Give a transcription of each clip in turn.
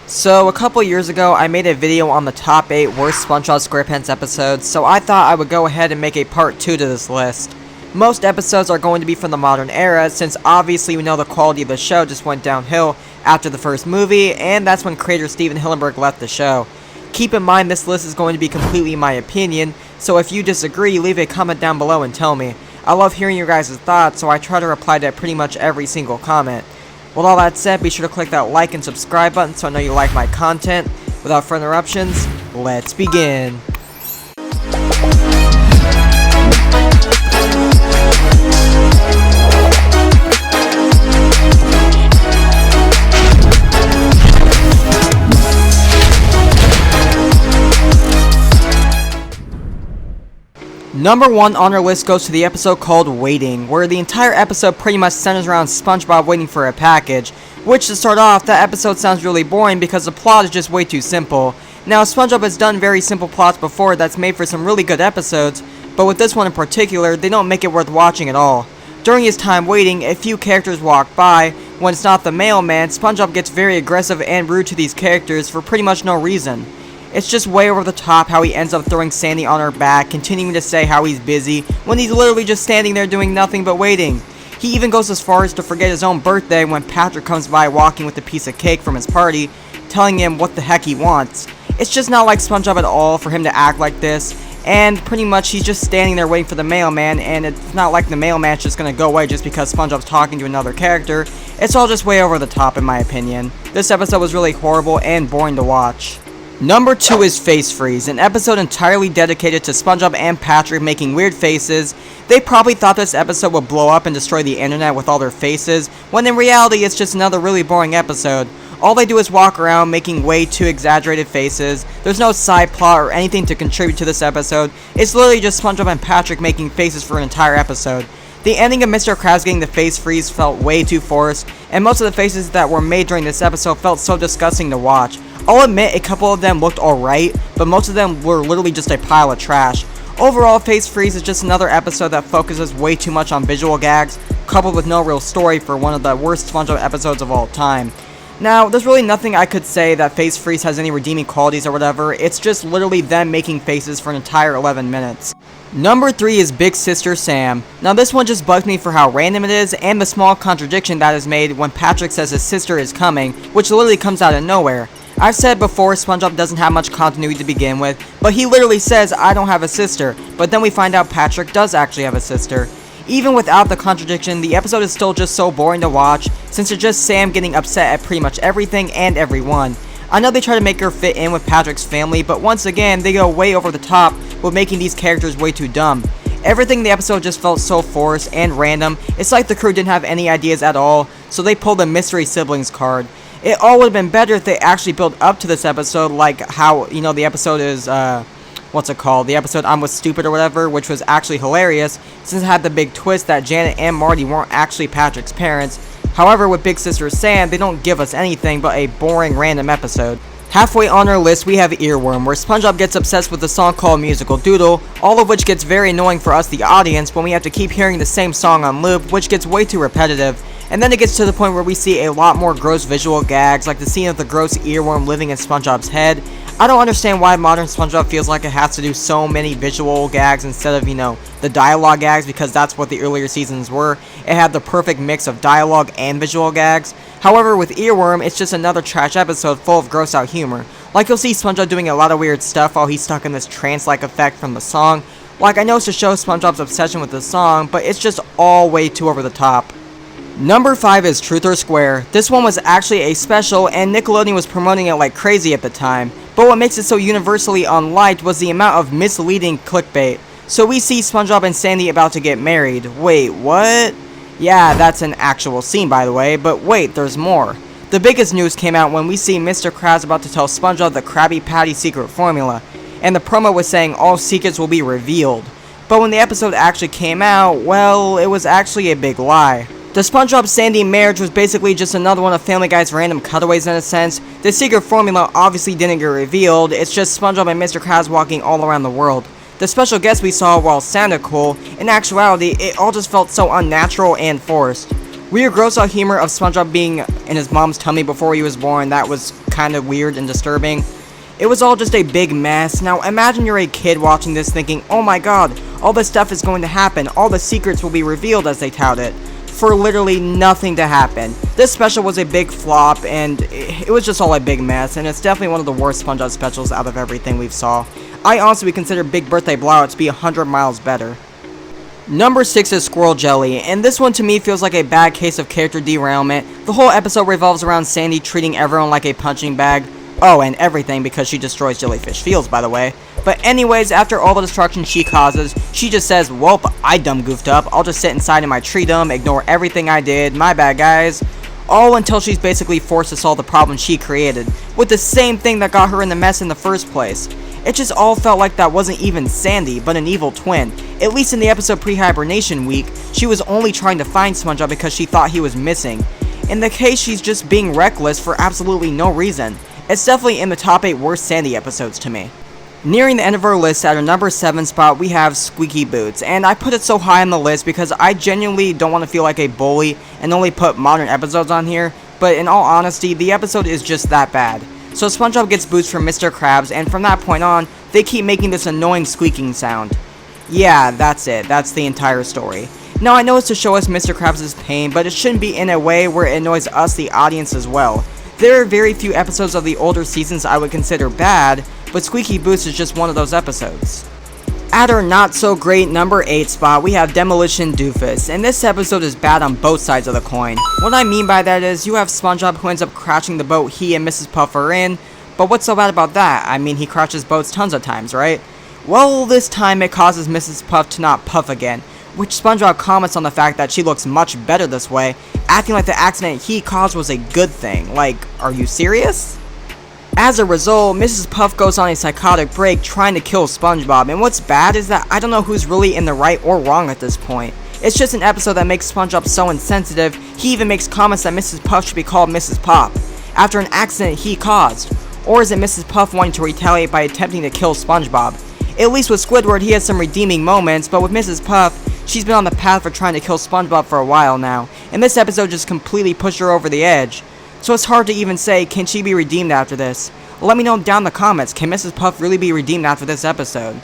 So, a couple years ago, I made a video on the top 8 worst SpongeBob SquarePants episodes, so I thought I would go ahead and make a part 2 to this list. Most episodes are going to be from the modern era, since obviously we know the quality of the show just went downhill after the first movie, and that's when creator Steven Hillenburg left the show. Keep in mind this list is going to be completely my opinion, so if you disagree, leave a comment down below and tell me. I love hearing your guys' thoughts, so I try to reply to pretty much every single comment. With all that said, be sure to click that like and subscribe button so I know you like my content. Without further interruptions, let's begin. Number 1 on our list goes to the episode called Waiting, where the entire episode pretty much centers around SpongeBob waiting for a package, which to start off, that episode sounds really boring because the plot is just way too simple. Now, SpongeBob has done very simple plots before that's made for some really good episodes, but with this one in particular, they don't make it worth watching at all. During his time waiting, a few characters walk by. When it's not the mailman, SpongeBob gets very aggressive and rude to these characters for pretty much no reason. It's just way over the top how he ends up throwing Sandy on her back, continuing to say how he's busy, when he's literally just standing there doing nothing but waiting. He even goes as far as to forget his own birthday when Patrick comes by walking with a piece of cake from his party, telling him what the heck he wants. It's just not like SpongeBob at all for him to act like this, and pretty much he's just standing there waiting for the mailman, and it's not like the mailman's just gonna go away just because SpongeBob's talking to another character. It's all just way over the top in my opinion. This episode was really horrible and boring to watch. Number 2 is Face Freeze, an episode entirely dedicated to SpongeBob and Patrick making weird faces. They probably thought this episode would blow up and destroy the internet with all their faces, when in reality it's just another really boring episode. All they do is walk around making way too exaggerated faces. There's no side plot or anything to contribute to this episode. It's literally just SpongeBob and Patrick making faces for an entire episode. The ending of Mr. Krabs getting the face freeze felt way too forced, and most of the faces that were made during this episode felt so disgusting to watch. I'll admit a couple of them looked alright, but most of them were literally just a pile of trash. Overall, Face Freeze is just another episode that focuses way too much on visual gags, coupled with no real story for one of the worst SpongeBob episodes of all time. Now, there's really nothing I could say that Face Freeze has any redeeming qualities or whatever, it's just literally them making faces for an entire 11 minutes. Number 3 is Big Sister Sam. Now this one just bugs me for how random it is, and the small contradiction that is made when Patrick says his sister is coming, which literally comes out of nowhere. I've said before SpongeBob doesn't have much continuity to begin with, but he literally says, I don't have a sister, but then we find out Patrick does actually have a sister. Even without the contradiction, the episode is still just so boring to watch, since it's just Sam getting upset at pretty much everything and everyone. I know they try to make her fit in with Patrick's family, but once again, they go way over the top with making these characters way too dumb. Everything in the episode just felt so forced and random. It's like the crew didn't have any ideas at all, so they pulled the mystery siblings card. It all would have been better if they actually built up to this episode, like how, you know, the episode is, what's it called? The episode I'm With Stupid or whatever, which was actually hilarious, since it had the big twist that Janet and Marty weren't actually Patrick's parents. However, with Big Sister Sam, they don't give us anything but a boring random episode. Halfway on our list, we have Earworm, where SpongeBob gets obsessed with a song called Musical Doodle, all of which gets very annoying for us, the audience, when we have to keep hearing the same song on loop, which gets way too repetitive. And then it gets to the point where we see a lot more gross visual gags, like the scene of the gross earworm living in SpongeBob's head. I don't understand why modern SpongeBob feels like it has to do so many visual gags instead of, you know, the dialogue gags, because that's what the earlier seasons were. It had the perfect mix of dialogue and visual gags. However, with Earworm, it's just another trash episode full of gross out humor. Like, you'll see SpongeBob doing a lot of weird stuff while he's stuck in this trance-like effect from the song. Like, I know it's to show SpongeBob's obsession with the song, but it's just all way too over the top. Number 5 is Truth or Square. This one was actually a special, and Nickelodeon was promoting it like crazy at the time. But what makes it so universally unliked was the amount of misleading clickbait. So we see SpongeBob and Sandy about to get married. Wait, what? Yeah, that's an actual scene by the way, but wait, there's more. The biggest news came out when we see Mr. Krabs about to tell SpongeBob the Krabby Patty secret formula, and the promo was saying all secrets will be revealed. But when the episode actually came out, well, it was actually a big lie. The SpongeBob-Sandy marriage was basically just another one of Family Guy's random cutaways in a sense. The secret formula obviously didn't get revealed, it's just SpongeBob and Mr. Krabs walking all around the world. The special guest we saw, while sounded cool, in actuality, it all just felt so unnatural and forced. Weird gross out humor of SpongeBob being in his mom's tummy before he was born, that was kind of weird and disturbing. It was all just a big mess. Now imagine you're a kid watching this thinking, oh my god, all this stuff is going to happen, all the secrets will be revealed as they tout it, for literally nothing to happen. This special was a big flop, and it was just all a big mess, and it's definitely one of the worst SpongeBob specials out of everything we've saw. I honestly would consider Big Birthday Blowout to be 100 miles better. Number 6 is Squirrel Jelly, and this one to me feels like a bad case of character derailment. The whole episode revolves around Sandy treating everyone like a punching bag. Oh, and everything because she destroys jellyfish fields, by the way. But anyways, after all the destruction she causes, she just says, "Welp, I dumb goofed up. I'll just sit inside in my treedom, ignore everything I did. My bad, guys." All until she's basically forced to solve the problem she created, with the same thing that got her in the mess in the first place. It just all felt like that wasn't even Sandy, but an evil twin. At least in the episode pre-hibernation week, she was only trying to find SpongeBob because she thought he was missing. In the case, she's just being reckless for absolutely no reason. It's definitely in the top 8 worst Sandy episodes to me. Nearing the end of our list, at our number 7 spot, we have Squeaky Boots, and I put it so high on the list because I genuinely don't want to feel like a bully and only put modern episodes on here, but in all honesty, the episode is just that bad. So SpongeBob gets boots from Mr. Krabs, and from that point on, they keep making this annoying squeaking sound. Yeah, that's it, that's the entire story. Now I know it's to show us Mr. Krabs' pain, but it shouldn't be in a way where it annoys us, the audience, as well. There are very few episodes of the older seasons I would consider bad, but Squeaky Boots is just one of those episodes. At our not so great number 8 spot, we have Demolition Douglas, and this episode is bad on both sides of the coin. What I mean by that is, you have SpongeBob who ends up crashing the boat he and Mrs. Puff are in, but what's so bad about that? I mean, he crashes boats tons of times, right? Well, this time it causes Mrs. Puff to not puff again, which SpongeBob comments on the fact that she looks much better this way, acting like the accident he caused was a good thing. Like, are you serious? As a result, Mrs. Puff goes on a psychotic break trying to kill SpongeBob, and what's bad is that I don't know who's really in the right or wrong at this point. It's just an episode that makes SpongeBob so insensitive, he even makes comments that Mrs. Puff should be called Mrs. Pop, after an accident he caused. Or is it Mrs. Puff wanting to retaliate by attempting to kill SpongeBob? At least with Squidward, he has some redeeming moments, but with Mrs. Puff, she's been on the path for trying to kill SpongeBob for a while now, and this episode just completely pushed her over the edge. So it's hard to even say, can she be redeemed after this? Let me know down in the comments, can Mrs. Puff really be redeemed after this episode?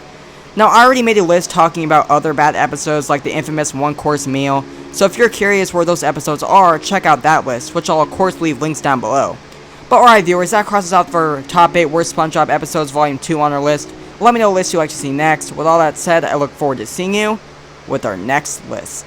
Now, I already made a list talking about other bad episodes like the infamous one-course meal, so if you're curious where those episodes are, check out that list, which I'll of course leave links down below. But alright viewers, that crosses out for top 8 worst SpongeBob episodes volume 2 on our list. Let me know what list you'd like to see next. With all that said, I look forward to seeing you with our next list.